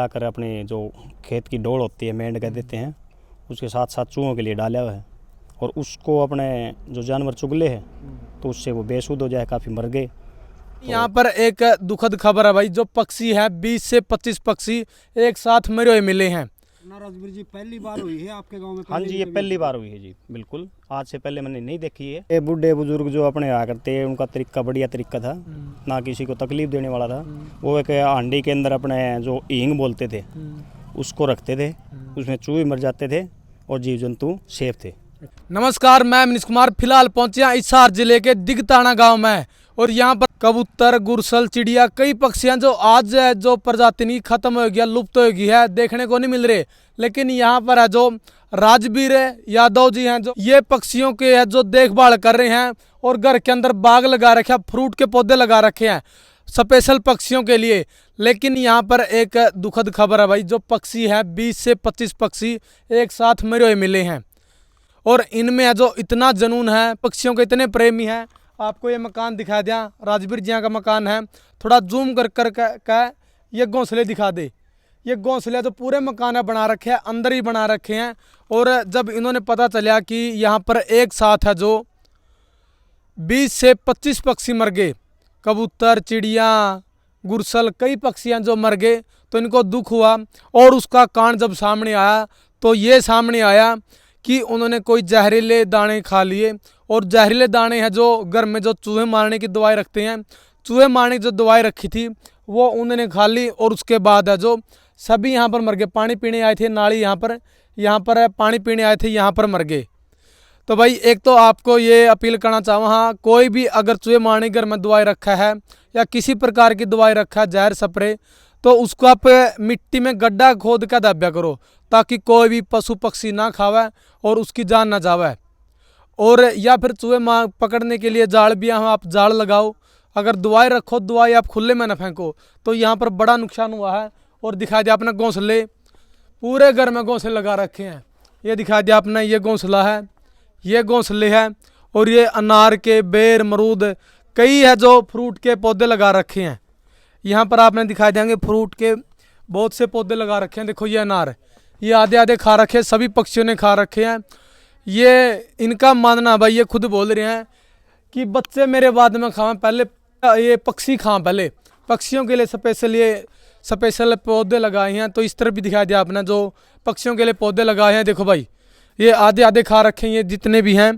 मिलाकर अपने जो खेत की डोल होती है मेंढ कह देते हैं, उसके साथ साथ चूहों के लिए डाला हुआ है। और उसको अपने जो जानवर चुगले हैं तो उससे वो बेसुध हो जाए, काफ़ी मर गए। यहाँ पर एक दुखद खबर है भाई, जो पक्षी है 20 से 25 पक्षी एक साथ मरे हुए मिले हैं। राजवीर जी, पहली बार हुई है आपके गांव में? हाँ जी, ये पहली बार हुई है जी, बिल्कुल। आज से पहले मैंने नहीं देखी है। ये बूढ़े बुजुर्ग जो अपने आया करते हैं, उनका तरीका बढ़िया तरीका था, ना किसी को तकलीफ देने वाला था। वो एक हांडी के अंदर अपने जो हींग बोलते थे उसको रखते थे, उसमें चूहे मर जाते थे और जीव जंतु सेफ थे। नमस्कार, मैं मनीष कुमार। फिलहाल पहुंचे हैं हिसार जिले के दिगताना गांव में, और यहाँ पर कबूतर, गुरसल, चिड़िया, कई पक्षियां जो आज जो प्रजाति नहीं खत्म हो गया, लुप्त हो गई है, देखने को नहीं मिल रहे। लेकिन यहाँ पर है जो राजवीर यादव जी हैं, जो ये पक्षियों के है जो देखभाल कर रहे हैं, और घर के अंदर बाग लगा रखे हैं, फ्रूट के पौधे लगा रखे हैं स्पेशल पक्षियों के लिए। लेकिन यहाँ पर एक दुखद खबर है भाई, जो पक्षी है 20 से 25 पक्षी एक साथ मरे हुए मिले हैं। और इनमें जो इतना जुनून है, पक्षियों के इतने प्रेमी हैं। आपको ये मकान दिखा दिया, राजवीर जी का मकान है। थोड़ा जूम कर ये घोंसले दिखा दे। ये घोंसले तो पूरे मकान बना रखे हैं, अंदर ही बना रखे हैं। और जब इन्होंने पता चला कि यहाँ पर एक साथ है जो 20 से 25 पक्षी मर गए, कबूतर, चिड़िया, गुरसल, कई पक्षियाँ जो मर गए, तो इनको दुख हुआ। और उसका कारण जब सामने आया तो ये सामने आया कि उन्होंने कोई जहरीले दाने खा लिए। और जहरीले दाने हैं जो घर में जो चूहे मारने की दवाई रखते हैं, चूहे मारने की जो दवाई रखी थी वो उन्होंने खा ली। और उसके बाद है जो सभी यहाँ पर मर गए। पानी पीने आए थे, नाली यहाँ पर पानी पीने आए थे, यहाँ पर मर गए। तो भाई एक तो आपको ये अपील करना चाहूँ, हाँ, कोई भी अगर चूहे मारने घर में दवाई रखा है या किसी प्रकार की दवाई रखा है, जहर स्प्रे, तो उसको आप मिट्टी में गड्ढा खोद कर दब्या करो, ताकि कोई भी पशु पक्षी ना खावे और उसकी जान ना जावे। और या फिर चूहे मार पकड़ने के लिए जाल भी यहाँ आप जाल लगाओ। अगर दवाई रखो, दवाई आप खुले में न फेंको। तो यहाँ पर बड़ा नुकसान हुआ है। और दिखा दिया आपने घोंसले, पूरे घर में घोंसले लगा रखे हैं। ये दिखा दिया आपने, ये घोंसला है, ये घोंसले है। और ये अनार के, बेर, अमरूद, कई है जो फ्रूट के पौधे लगा रखे हैं। यहाँ पर आपने दिखा देंगे फ्रूट के बहुत से पौधे लगा रखे हैं। देखो ये अनार, ये आधे आधे खा रखे हैं, सभी पक्षियों ने खा रखे हैं। ये इनका मानना भाई, ये खुद बोल रहे हैं कि बच्चे मेरे बाद में खाएं, पहले ये पक्षी खाएं। पहले पक्षियों के लिए स्पेशल पौधे लगाए हैं। तो इस तरह भी दिखा दिया आपने, जो पक्षियों के लिए पौधे लगाए हैं। देखो भाई, ये आधे आधे खा रखे हैं, ये जितने भी हैं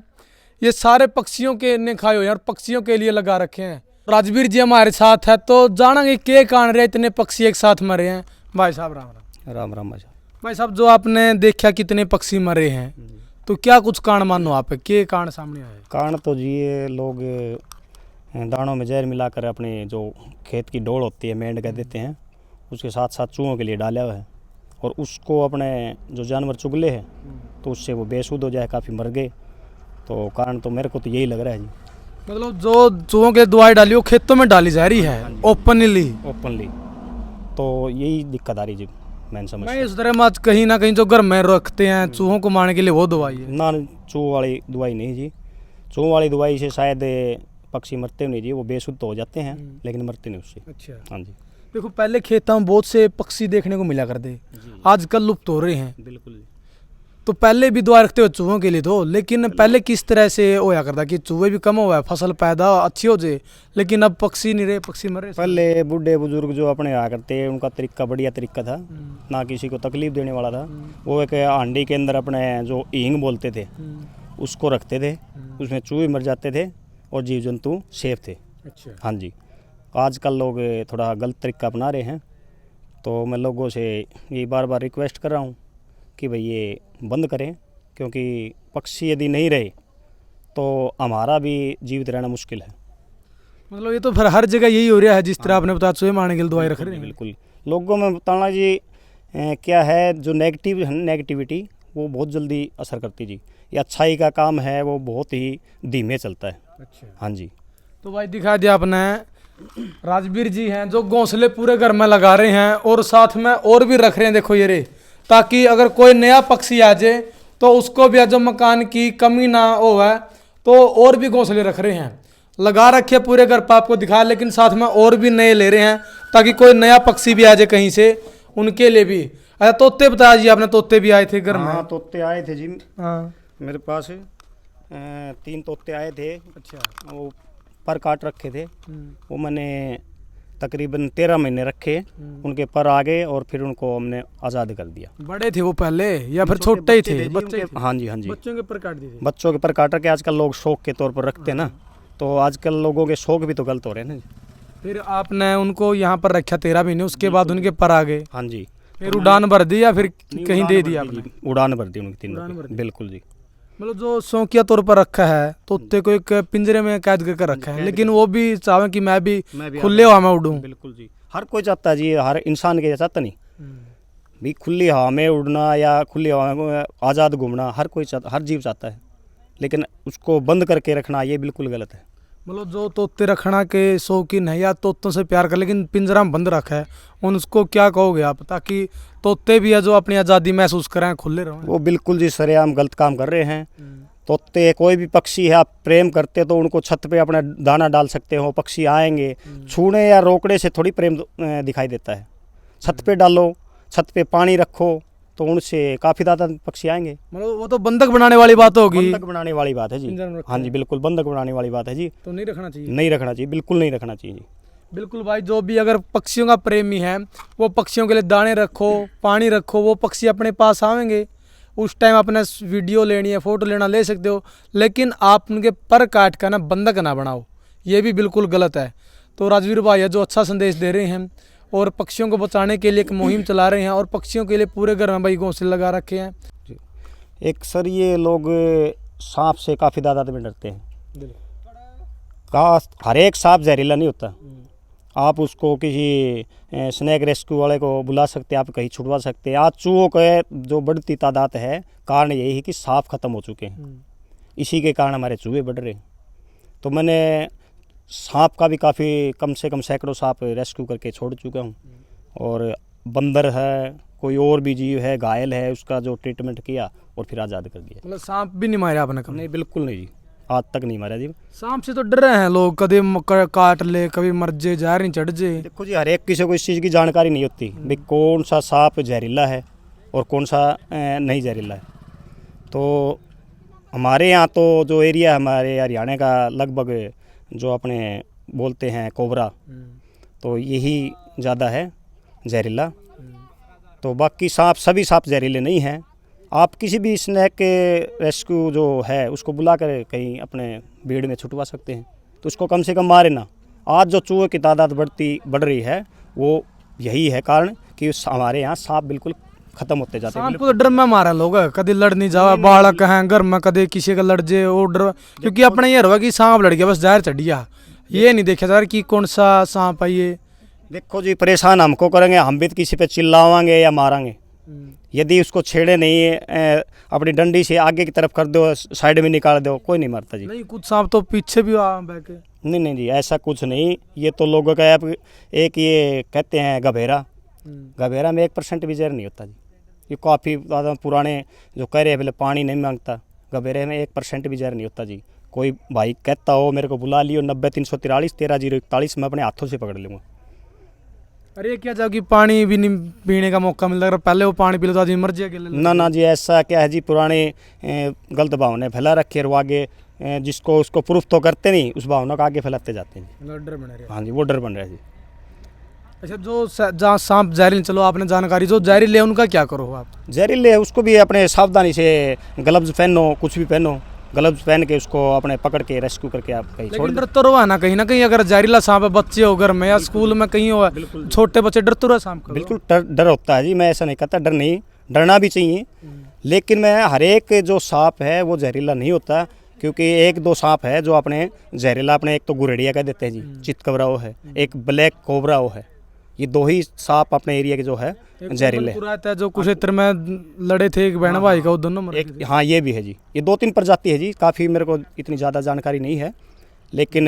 ये सारे पक्षियों के ने खाए हुए हैं और पक्षियों के लिए लगा रखे हैं। राजवीर जी हमारे साथ है, तो जानेंगे क्या कारण रहे इतने पक्षी एक साथ मरे हैं। भाई साहब राम राम। राम राम भाई साहब, जो आपने देखा कितने पक्षी मरे हैं, तो क्या कुछ कारण मानो आप, क्या कारण सामने आए? कारण तो जी ये लोग दानों में जहर मिलाकर अपने जो खेत की डोल होती है मेंढ कह देते हैं, उसके साथ साथ चूहों के लिए डाला हुआ है। और उसको अपने जो जानवर चुगले हैं तो उससे वो बेसुध हो जाए, काफ़ी मर गए। तो कारण तो मेरे को तो यही लग रहा है जी। मतलब जो चूहों के दवाई डाली वो खेतों में डाली जा रही है ओपनली। तो यही दिक्कत आ रही जी, मैंने समझ। मैं इस तरह मत कहीं ना कहीं जो घर में रखते हैं चूहों को मारने के लिए, वो दवाई है ना? चूहों वाली दवाई नहीं जी। चूहों वाली दवाई से शायद पक्षी मरते नहीं जी, वो बेसुध तो हो जाते हैं लेकिन मरते नहीं उससे। अच्छा, हाँ जी। देखो पहले खेतों में बहुत से पक्षी देखने को मिला करते, आजकल लुप्त हो रहे हैं। बिल्कुल। तो पहले भी दवा रखते हो चूहों के लिए तो, लेकिन पहले किस तरह से होया करता कि चूहे भी कम हुआ, फसल पैदा अच्छी हो जाए, लेकिन अब पक्षी नहीं रहे, पक्षी मर रहे। पहले बूढ़े बुजुर्ग जो अपने आया करते हैं, उनका तरीका बढ़िया तरीका था, ना किसी को तकलीफ देने वाला था। वो एक हांडी के अंदर अपने जो हींग बोलते थे उसको रखते थे, उसमें चूहे मर जाते थे और जीव जंतु सेफ थे। अच्छा। हाँ जी। आजकल लोग थोड़ा गलत तरीका अपना रहे हैं। तो मैं लोगों से ये बार बार रिक्वेस्ट कर रहा हूँ कि भाई ये बंद करें, क्योंकि पक्षी यदि नहीं रहे तो हमारा भी जीवित रहना मुश्किल है। मतलब ये तो फिर हर जगह यही हो रहा है, जिस तरह आपने बताया चूहे मारने के लिए दवाई रख रहे हैं। बिल्कुल। लोगों में बताना जी क्या है, जो नेगेटिविटी वो बहुत जल्दी असर करती जी। ये अच्छाई का काम है वो बहुत ही धीमे चलता है। अच्छा। हाँ जी। तो भाई दिखा दिया आपने, राजवीर जी हैं जो घोंसले पूरे घर में लगा रहे हैं और साथ में और भी रख रहे हैं। देखो ये रे, ताकि अगर कोई नया पक्षी आ जाए तो उसको भी जो मकान की कमी ना हो, तो और भी घोंसले रख रहे हैं, लगा रखे पूरे घर पर, आपको दिखा। लेकिन साथ में और भी नए ले रहे हैं ताकि कोई नया पक्षी भी आ जाए कहीं से, उनके लिए भी। अच्छा तोते बताया जी आपने, तोते भी आए थे घर में? हाँ तोते आए थे जी, हाँ मेरे पास 3 तोते आए थे। अच्छा। वो पर काट रखे थे, वो मैंने तकरीबन 13 महीने रखे, उनके पर आ गए और फिर उनको हमने आज़ाद कर दिया। बड़े थे वो पहले या फिर छोटे ही थे? जी, बच्चे उनके- हाँ जी हाँ जी, बच्चों के पर काट दिए थे। बच्चों के पर काट के आजकल लोग शौक के तौर पर रखते हैं ना, तो आजकल लोगों के शौक भी तो गलत हो रहे हैं ना जी। फिर आपने उनको यहाँ पर रखा 13 महीने, उसके बाद उनके पर आ गए, हाँ जी, फिर उड़ान भर दी या फिर नहीं, कहीं उड़ान दे भर दिया दी आपने? जी, उड़ान भर दी उनकी उड़ान भर तीनों दी। की, बिल्कुल जी। मतलब जो शौकिया तौर पर रखा है तोते को एक पिंजरे में कैद करके रखा है, कैद लेकिन वो भी चाहे कि मैं भी मैं भी खुले हवा में उड़ूं। बिल्कुल जी, हर कोई चाहता है जी, हर इंसान के चाहता नहीं भी खुली हवा में उड़ना या खुली हवा में आज़ाद घूमना, हर कोई चाहता, हर जीव चाहता है, लेकिन उसको बंद करके रखना ये बिल्कुल गलत है। मतलब जो तोते रखना के शौकीन है या तोतों से प्यार कर लेकिन पिंजरा में बंद रखा है, उनको क्या कहोगे आप, ताकि तोते भी है जो अपनी आज़ादी महसूस करें, खुले रहें? वो बिल्कुल जी सरेआम गलत काम कर रहे हैं। तोते कोई भी पक्षी है, आप प्रेम करते तो उनको छत पे अपना दाना डाल सकते हो, पक्षी आएंगे, छूने या रोकने से थोड़ी प्रेम दिखाई देता है। छत पे डालो, छत पे पानी रखो, तो उनसे काफ़ी ज़्यादा पक्षी आएंगे। मतलब वो तो बंधक बनाने वाली बात होगी। बंधक बनाने वाली बात है जी, पिंजरे में रखा हाँ जी बिल्कुल बंधक बनाने वाली बात है जी, तो नहीं रखना चाहिए। नहीं रखना चाहिए, बिल्कुल नहीं रखना चाहिए जी। बिल्कुल भाई, जो भी अगर पक्षियों का प्रेमी है वो पक्षियों के लिए दाने रखो, पानी रखो, वो पक्षी अपने पास आएंगे। उस टाइम अपने वीडियो लेनी है, फ़ोटो लेना ले सकते हो, लेकिन आप उनके पर काट कर ना बंधक ना बनाओ, ये भी बिल्कुल गलत है। तो राजवीर भाई है जो अच्छा संदेश दे रहे हैं और पक्षियों को बचाने के लिए एक मुहिम चला रहे हैं और पक्षियों के लिए पूरे घर में भाई घोंसले लगा रखे हैं। एक सर ये लोग सांप से काफ़ी ज़्यादा में डरते हैं। हर एक सांप जहरीला नहीं होता। आप उसको किसी स्नैक रेस्क्यू वाले को बुला सकते हैं, आप कहीं छुड़वा सकते हैं। आज चूहों के जो बढ़ती तादाद है, कारण यही है कि सांप खत्म हो चुके हैं, इसी के कारण हमारे चूहे बढ़ रहे हैं। तो मैंने सांप का भी काफ़ी कम से कम सैकड़ों सांप रेस्क्यू करके छोड़ चुका हूँ, और बंदर है, कोई और भी जीव है घायल है, उसका जो ट्रीटमेंट किया और फिर आज़ाद कर दिया। मतलब सांप भी नहीं मारे आपने कभी? नहीं बिल्कुल नहीं जी, आज तक नहीं मारा जी। सांप से तो डर रहे हैं लोग, कभी काट ले, कभी मर जे, जहर नहीं चढ़ जे। देखो जी, हर एक किसी को इस चीज़ की जानकारी नहीं होती भाई कौन सा सांप जहरीला है और कौन सा नहीं जहरीला है। तो हमारे यहाँ तो जो एरिया है हमारे हरियाणा का, लगभग जो अपने बोलते हैं कोबरा, तो यही ज़्यादा है जहरीला। तो बाकी सांप, सभी सांप जहरीले नहीं हैं। आप किसी भी स्नैक के रेस्क्यू जो है उसको बुला कर कहीं अपने भीड़ में छुटवा सकते हैं, तो उसको कम से कम मारे ना। आज जो चूहे की तादाद बढ़ रही है वो यही है कारण कि हमारे यहाँ सांप बिल्कुल खत्म होते जाते हैं। सांप को तो डर में मारा लोग, कभी लड़ नहीं जावा, बालक हैं घर में, कभी किसी का लड़ जे वो डर, क्योंकि अपने ये रहा कि सांप लड़ गया बस जहर चढ़ गया, ये नहीं देखा जा रहा कि कौन सा सांप है ये। देखो जी, परेशान हमको करेंगे, हम भी किसी पे चिल्लावांगे या मारेंगे। यदि उसको छेड़े नहीं, अपनी डंडी से आगे की तरफ कर दो, साइड में निकाल दो, कोई नहीं मरता जी। नहीं, कुछ सांप तो पीछे भी आ बैठे। नहीं नहीं जी, ऐसा कुछ नहीं। ये तो लोगों का एक ये कहते हैं गभेरा, गभेरा में 1% भी जहर नहीं होता जी। ये काफ़ी ज़्यादा पुराने जो कह रहे हैं पहले पानी नहीं मांगता, गभेरे में 1% भी जहर नहीं होता जी। कोई भाई कहता हो मेरे को बुला लियो 90 343 13 041, मैं अपने हाथों से पकड़ लूँगा। अरे क्या जाओ कि पानी भी नहीं पीने का मौका मिल रहा है, पहले वो पानी पी लो तो आदमी मर जाएगा। ना ना जी, ऐसा क्या है जी, पुराने गलत भावना फैला रखी है, और वो आगे जिसको उसको प्रूफ तो करते नहीं, उस भावना को आगे फैलाते जाते हैं। डर बने रहे। हाँ जी, वो डर बन रहा है जी। अच्छा, जो जहाँ सांप जहरीले, चलो आपने जानकारी, जो जहरीले उनका क्या करो आप? जहरीले है उसको भी अपने सावधानी से ग्लव्स पहनो, कुछ भी पहनो, ग्लव्स पहन के उसको अपने पकड़ के रेस्क्यू करके आप कहीं छोड़ लेकिन डर तो रहा ना कहीं, अगर जहरीला सांप है, बच्चे हो घर में या स्कूल में कहीं हो, छोटे बच्चे डर तो रहा सांप का। बिल्कुल डर होता है जी, मैं ऐसा नहीं कहता डर नहीं, डरना भी चाहिए, लेकिन मैं हर एक जो सांप है वो जहरीला नहीं होता, क्योंकि एक दो सांप है जो अपने जहरीला, अपने एक तो गुरेड़िया कह देते हैं जी, चितकबरा वो है, एक ब्लैक कोबरा वो है, ये दो ही सांप अपने एरिया के जो है जहरीले है। जो कुरुक्षेत्र में लड़े थे एक बहन भाई का, वो दोनों मर एक, हाँ ये भी है जी। ये 2-3 प्रजाति है जी, काफ़ी मेरे को इतनी ज़्यादा जानकारी नहीं है, लेकिन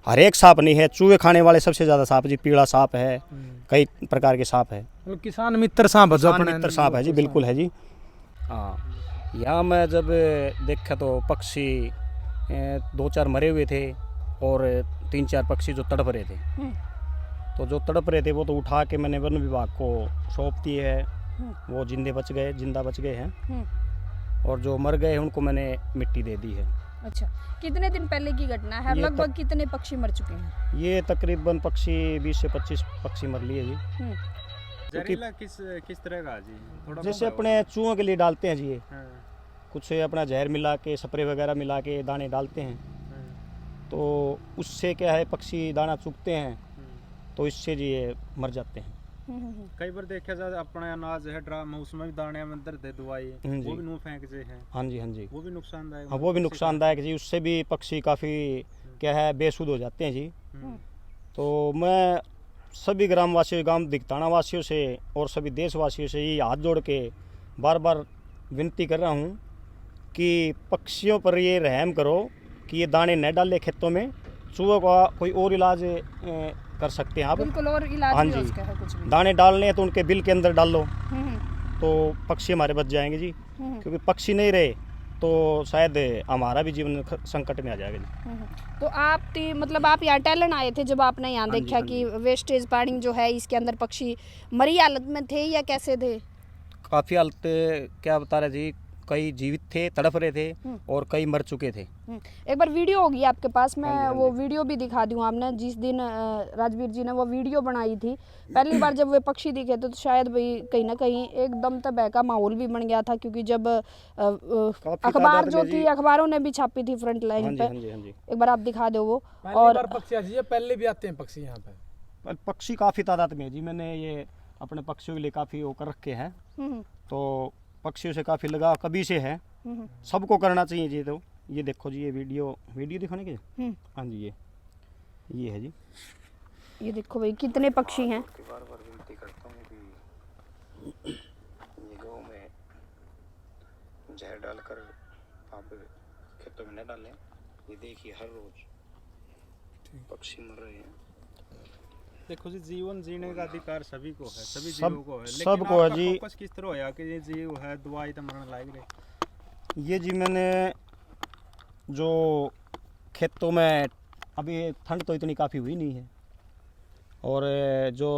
हर एक सांप नहीं है। चूहे खाने वाले सबसे ज़्यादा सांप जी, पीला सांप है, कई प्रकार के सांप है। मतलब किसान मित्र सांप है जो अपने मित्र सांप है जी, बिल्कुल है जी। हाँ, यहाँ मैं जब देखा तो पक्षी 2-4 मरे हुए थे और 3-4 पक्षी जो तड़प रहे थे, तो जो तड़प रहे थे वो तो उठा के मैंने वन विभाग को सौंप दिए है। वो जिंदा बच गए हैं और जो मर गए हैं उनको मैंने मिट्टी दे दी है। अच्छा, कितने दिन पहले की घटना है? ये लगभग कितने पक्षी मर चुके हैं? ये तकरीबन पक्षी 20 से 25 पक्षी मर लिए जी। जहरीला किस तरह का जी? थोड़ा जैसे अपने चूहों के लिए डालते हैं जी, ये हाँ, कुछ अपना जहर मिला के स्प्रे वगैरह मिला के दाने डालते हैं, हाँ, तो उससे क्या है पक्षी दाना चुगते हैं तो इससे जी ये मर जाते हैं। कई बार देखा जाए अपने अनाज है ड्राम उसमें भी दाने में अंदर दे दवाई जी। वो भी नू फेंक जे है, हाँ जी वो भी नुकसानदायक। हाँ, वो भी नुकसानदायक जी। उससे भी पक्षी काफ़ी क्या है बेसुध हो जाते हैं जी। तो मैं सभी ग्रामवासियों गांव दिगताना वासियों से और सभी देशवासियों से ये हाथ जोड़ के बार बार विनती कर रहा हूँ कि पक्षियों पर ये रहम करो कि ये दाने न डालें खेतों में। चूहों का कोई और इलाज कर सकते हैं आप। बिल्कुल, और इलाज हाँ भी जी। उसका है कुछ भी। दाने डालने हैं तो उनके बिल के अंदर डाल लो हम्म, तो पक्षी हमारे बच जाएंगे जी। हम्म, क्योंकि पक्षी नहीं रहे तो शायद हमारा भी जीवन संकट में आ जाएगा जी। तो मतलब आप यहाँ टहलन आए थे जब आपने यहाँ हाँ जी, देखा हाँ कि वेस्टेज पानी जो है इसके अंदर पक्षी मरी हालत में थे या कैसे थे? काफ़ी हालत क्या बता रहे जी, कई जीवित थे तड़प रहे थे और कई मर चुके थे। एक बार वीडियो होगी आपके पास, मैं हाँ जी, हाँ वो जी। वीडियो भी दिखा दूँ। आपने जिस दिन राजवीर जी ने वो वीडियो बनाई थी पहली बार जब वे पक्षी दिखे थे तो शायद भाई कहीं ना कहीं एकदम तबाह का माहौल भी बन गया था, क्योंकि जब अखबार तादाद जो में थी जी। अखबारों ने भी छापी थी फ्रंट हाँ लाइन जी पे। हाँ जी हाँ जी। एक बार आप दिखा दो वो। पहली और बार पक्षी आज ये पहले भी आते हैं पक्षी यहाँ पे? पर पक्षी काफ़ी तादाद में है जी। मैंने ये अपने पक्षियों के लिए काफ़ी वो कर रखे हैं, हम्म, तो पक्षियों से काफ़ी लगाव कभी से है। हम्म, सबको करना चाहिए जी। तो ये देखो जी, ये वीडियो दिखाने के। हम्म। हाँ जी, ये है जी। ये देखो भाई कितने पक्षी हैं। बार बार विनती करता हूँ कि ये गाँव में जहर डालकर आप खेतों में न डालें। ये देखिए हर रोज पक्षी मर रहे हैं। देखो जी, जीवन जीने का अधिकार सभी को है, सभी सब- जीवों को है, लेकिन सबको है आपका जी। फोकस किस तरह होया कि ये जीव है दवाई तो मरने लायक रहे? ये जी मैंने जो खेतों में अभी ठंड तो इतनी काफ़ी हुई नहीं है, और जो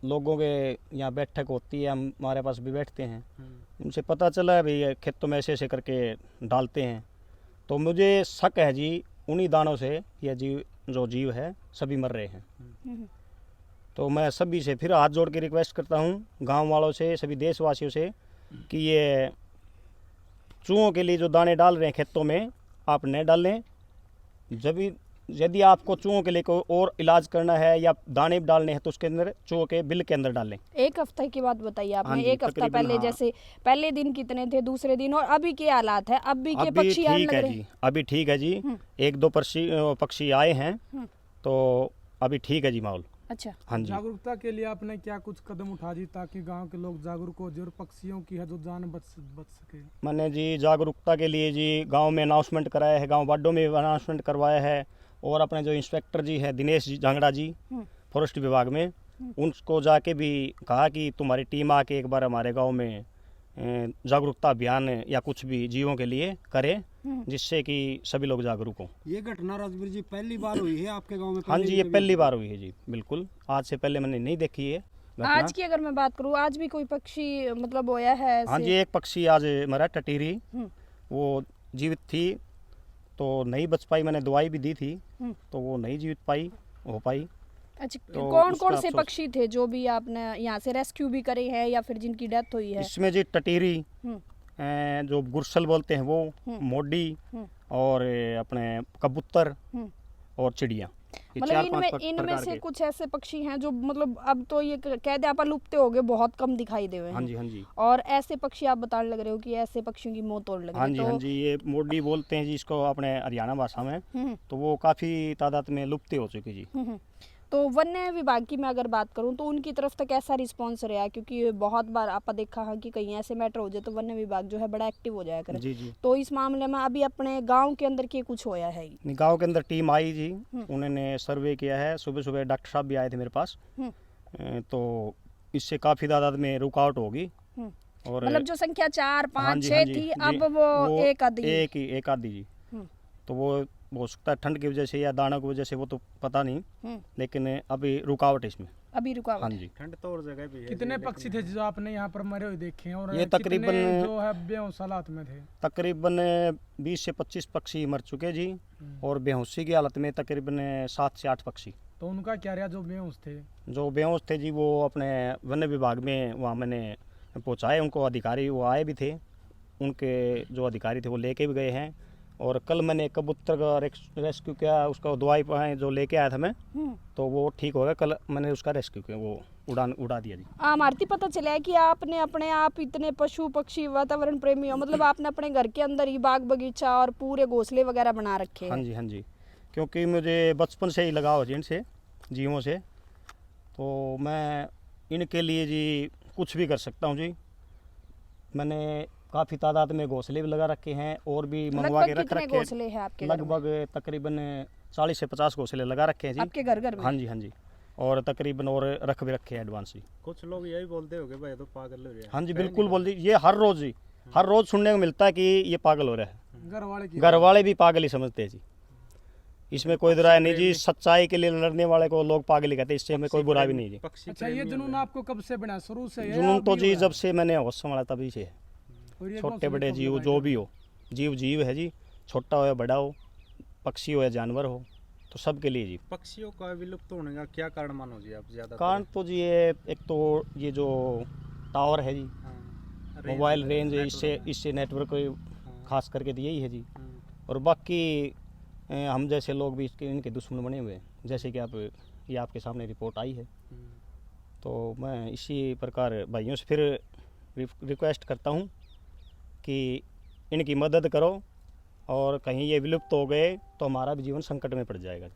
लोगों के यहाँ बैठक होती है, हम हमारे पास भी बैठते हैं, उनसे पता चला है भाई खेतों में ऐसे ऐसे करके डालते हैं। तो मुझे शक है जी उन्हीं दानों से यह जीव है सभी मर रहे हैं। तो मैं सभी से फिर हाथ जोड़ के रिक्वेस्ट करता हूँ, गांव वालों से, सभी देशवासियों से, कि ये चूहों के लिए जो दाने डाल रहे हैं खेतों में आप न डालें। जब यदि आपको चूहों के लिए कोई और इलाज करना है या दाने डालने हैं तो उसके अंदर चूहों के बिल के अंदर डालें। एक हफ्ते की बात बताइए हाँ आपने। जी, एक हफ्ता तकरीबन पहले हाँ। जैसे पहले दिन कितने थे, दूसरे दिन, और अभी के हालात है? अभी के अभी पक्षी आने ठीक लग है रहे जी, हैं? अभी ठीक है जी। एक दो पक्षी आए हैं, तो अभी ठीक है जी माहौल। अच्छा, हाँ जी। जागरूकता के लिए आपने क्या कुछ कदम उठा दी ताकि गांव के लोग जागरूक हो जाए और पक्षियों की है जो जान बच सके? मैंने जी जागरूकता के लिए जी गांव में अनाउंसमेंट कराया है, गांव वार्डों में अनाउंसमेंट करवाया है, और अपने जो इंस्पेक्टर जी है दिनेश जी जांगड़ा जी फॉरेस्ट विभाग में, उनको जाके भी कहा कि तुम्हारी टीम आके एक बार हमारे गांव में जागरूकता अभियान या कुछ भी जीवों के लिए करे, जिससे कि सभी लोग जागरूक हों। ये घटना राजवीर जी पहली बार हुई है आपके गांव में? हाँ पहले जी, भी ये कभी पहली बार हुई है जी, बिल्कुल। आज से पहले मैंने नहीं देखी है घटना। आज की अगर मैं बात करूँ, आज भी कोई पक्षी मतलब होया है ऐसे? हाँ जी, एक पक्षी आज मरा, टटीरी, वो जीवित थी तो नहीं बच पाई। मैंने दवाई भी दी थी तो वो नहीं जीवित हो पाई। अच्छा, तो कौन उसका कौन से अफसोस- पक्षी थे जो भी आपने यहाँ से रेस्क्यू भी करे हैं या फिर जिनकी डेथ हुई है? इसमें जी टटीरी, हम्म, जो गुरसल बोलते हैं वो, मोडी, और अपने कबूतर और चिड़िया, ये मतलब चार इनमें पांच इनमें प्रकार से के। कुछ ऐसे पक्षी हैं जो मतलब अब तो ये कहते आप लुप्त हो गए, बहुत कम दिखाई दे रहे हाँ हैं, जी हाँ जी और ऐसे पक्षी आप बताने लग रहे हो कि ऐसे पक्षियों की मौत होने लग हाँ रही जी है। हाँ तो जी, ये मोडी बोलते हैं जी इसको अपने हरियाणा भाषा में। हम्म, तो वो काफ़ी तादाद में लुप्त हो चुकी जी। तो वन्य विभाग की मैं अगर बात करूं तो उनकी तरफ से कैसा रिस्पांस रहा? क्योंकि बहुत बार आपने देखा है कि कहीं ऐसे मैटर हो जाए तो वन्य विभाग जो है बड़ा एक्टिव हो जाया करे। जी जी। तो इस मामले में अभी अपने गांव के अंदर के कुछ होया है? गांव के अंदर टीम आई जी, उन्होंने सर्वे किया है। सुबह सुबह डॉक्टर साहब भी आए थे मेरे पास। तो इससे काफ़ी तादाद में रुकावट होगी। और मतलब जो संख्या 4, 5, हाँ जी, 6 हाँ जी, थी जी, अब वो एक आधी? एक आधी जी। तो वो हो सकता है ठंड की वजह से या दानों की वजह से, वो तो पता नहीं, लेकिन अभी रुकावट है इसमें। अभी रुकावट हाँ है। जी। ठंड तो और जगह भी है कितने जी, पक्षी थे जो आपने यहाँ पर मरे हुए देखे हैं, और ये कितने तकरीबन- जो है बेहोश हालात में थे? तकरीबन 20 से 25 पक्षी मर चुके जी, और बेहोशी की हालत में तकरीबन 7 से 8 पक्षी। तो उनका क्या रहा जो बेहोश थे? जो बेहोश थे जी, वो अपने वन विभाग में वहाँ मैंने पहुँचाए उनको, अधिकारी वो आए भी थे, उनके जो अधिकारी थे वो लेके भी गए हैं। और कल मैंने एक कबूतर का रेस्क्यू किया, उसका दवाई पाए जो लेके आया था मैं, तो वो ठीक हो गया। कल मैंने उसका रेस्क्यू किया, वो उड़ा दिया जी। आरती, पता चला है कि आपने अपने आप इतने पशु पक्षी वातावरण प्रेमी हो, मतलब आपने अपने घर के अंदर ही बाग बगीचा और पूरे घोंसले वगैरह बना रखे हैं। हाँ जी, हाँ जी, क्योंकि मुझे बचपन से ही लगाव है इनसे, जीवों से, तो मैं इनके लिए जी कुछ भी कर सकता हूँ जी। मैंने काफ़ी तादाद में घोंसले भी लगा रखे हैं, और भी मंगवा के लगभग रख कितने रखे घोंसले हैं आपके घर में? लगभग तकरीबन 40 से 50 घोंसले लगा रखे हैं जी। आपके घर में? हाँ जी, हाँ जी, और तकरीबन और रख भी रखे हैं एडवांस जी। कुछ लोग यही बोलते होंगे भाई तो पागल हो रहे हैं। हाँ जी, बिल्कुल बोल दी, ये हर रोज़ जी, हर रोज़ सुनने को मिलता है कि ये पागल हो रहा है। घर वाले की घर वाले भी पागल ही समझते हैं जी, इसमें कोई राय नहीं जी। सच्चाई के लिए लड़ने वाले को लोग पागल ही कहते हैं, इससे हमें कोई बुरा भी नहीं जी। पक्षी अच्छा, ये जुनून आपको कब से बना? शुरू से है जुनून या तो अभी जी हुआ? जब से मैंने होश संभाला तभी से है। और ये छोटे घोंसले बड़े कब जीव लगाए जो थे? भी हो, जीव है जी, छोटा हो या बड़ा हो, पक्षी हो या जानवर हो, तो सबके लिए जी। पक्षियों का विलुप्त होने का क्या कारण मानो जी आप ज्यादा? कारण तो जी ये एक तो ये जो टावर है जी, मोबाइल रेंज, इससे नेटवर्क खास करके तो यही है जी। और बाकी हम जैसे लोग भी इनके दुश्मन बने हुए हैं, जैसे कि ये आपके सामने रिपोर्ट आई है। तो मैं इसी प्रकार भाइयों से फिर रिक्वेस्ट करता हूँ कि इनकी मदद करो, और कहीं ये विलुप्त हो गए तो हमारा भी जीवन संकट में पड़ जाएगा।